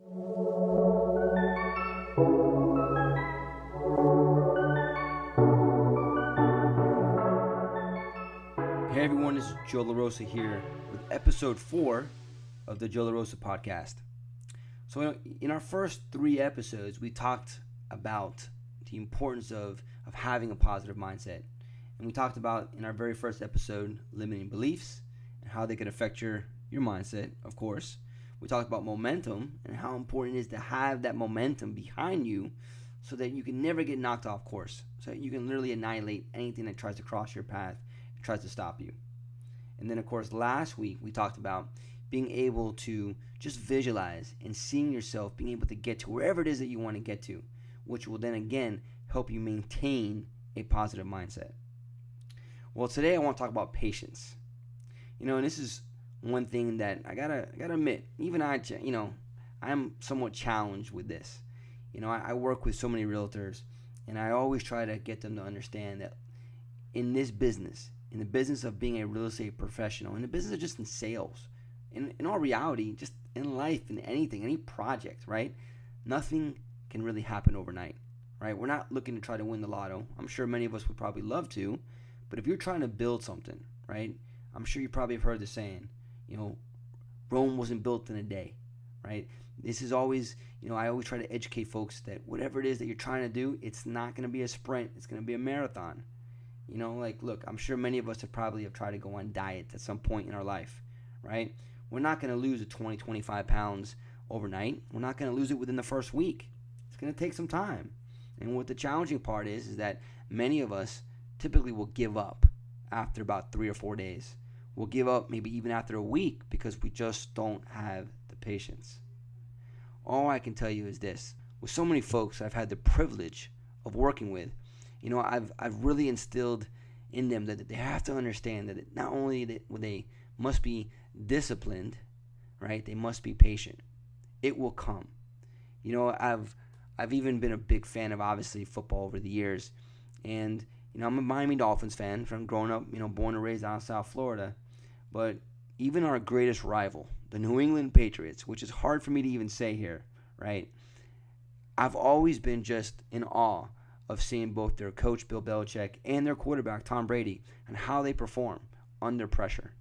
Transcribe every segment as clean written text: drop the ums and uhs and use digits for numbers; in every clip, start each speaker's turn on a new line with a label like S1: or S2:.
S1: Hey everyone, this is Joe LaRosa here with episode 4 of the Joe LaRosa podcast. So in our first 3 episodes, we talked about the importance of having a positive mindset. And we talked about, in our very first episode, limiting beliefs and how they can affect your mindset, of course. We talked about momentum and how important it is to have that momentum behind you so that you can never get knocked off course. So that you can literally annihilate anything that tries to cross your path, tries to stop you. And then, of course, last week we talked about being able to just visualize and seeing yourself being able to get to wherever it is that you want to get to, which will then again help you maintain a positive mindset. Well, today I want to talk about patience. And this is one thing that I gotta admit, even I am somewhat challenged with this. I work with so many realtors, and I always try to get them to understand that in this business, in the business of being a real estate professional, in the business of just in sales, in all reality, just in life, in anything, any project, right? Nothing can really happen overnight, right? We're not looking to try to win the lotto. I'm sure many of us would probably love to, but if you're trying to build something, right? I'm sure you probably have heard the saying, Rome wasn't built in a day, right? This is always, I always try to educate folks that whatever it is that you're trying to do, it's not going to be a sprint. It's going to be a marathon. Look, I'm sure many of us have tried to go on diet at some point in our life, right? We're not going to lose 20, 25 pounds overnight. We're not going to lose it within the first week. It's going to take some time. And what the challenging part is that many of us typically will give up after about 3 or 4 days. We'll give up maybe even after a week because we just don't have the patience. All I can tell you is this. With so many folks I've had the privilege of working with, I've really instilled in them that they have to understand that not only that they must be disciplined, right? They must be patient. It will come. I've even been a big fan of obviously football over the years, and I'm a Miami Dolphins fan from growing up, born and raised out of South Florida. But even our greatest rival, the New England Patriots, which is hard for me to even say here, right? I've always been just in awe of seeing both their coach, Bill Belichick, and their quarterback, Tom Brady, and how they perform under pressure,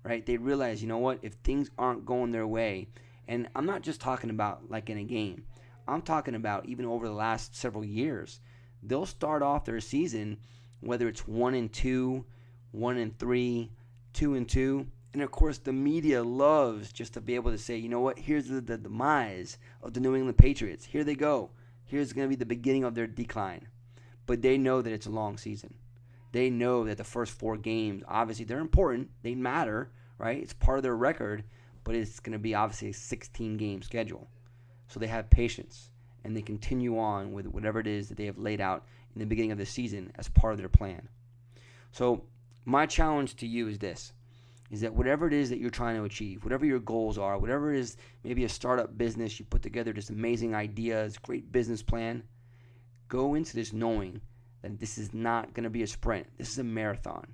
S1: right? They realize, if things aren't going their way, and I'm not just talking about like in a game, I'm talking about even over the last several years, they'll start off their season, whether it's 1-2, 1-3, 2-2, and of course the media loves just to be able to say, here's the demise of the New England Patriots. Here they go. Here's going to be the beginning of their decline. But they know that it's a long season. They know that the first 4 games, obviously, they're important. They matter, right? It's part of their record, but it's going to be obviously a 16-game schedule. So they have patience, and they continue on with whatever it is that they have laid out in the beginning of the season as part of their plan. So my challenge to you is this, is that whatever it is that you're trying to achieve, whatever your goals are, whatever it is, maybe a startup business, you put together just amazing ideas, great business plan, go into this knowing that this is not going to be a sprint. This is a marathon,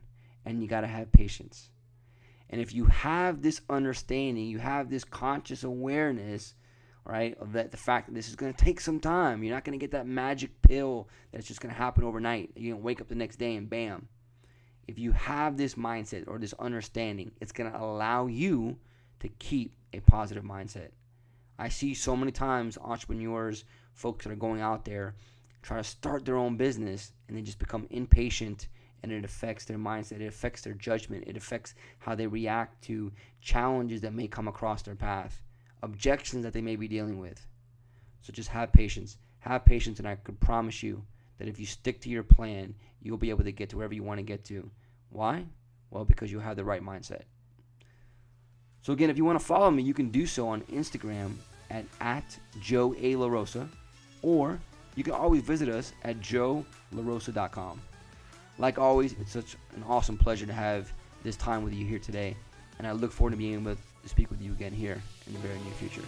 S1: and you got to have patience. And if you have this understanding, you have this conscious awareness, right, of that the fact that this is going to take some time. You're not going to get that magic pill that's just going to happen overnight. You're going to wake up the next day and bam. If you have this mindset or this understanding, it's going to allow you to keep a positive mindset. I see so many times entrepreneurs, folks that are going out there, try to start their own business, and they just become impatient, and it affects their mindset. It affects their judgment. It affects how they react to challenges that may come across their path, objections that they may be dealing with. So just have patience. Have patience, and I could promise you that if you stick to your plan, you'll be able to get to wherever you want to get to. Why? Well, because you have the right mindset. So again, if you want to follow me, you can do so on Instagram at Joe A. LaRosa, or you can always visit us at joelarosa.com. Like always, it's such an awesome pleasure to have this time with you here today, and I look forward to being able to speak with you again here in the very near future.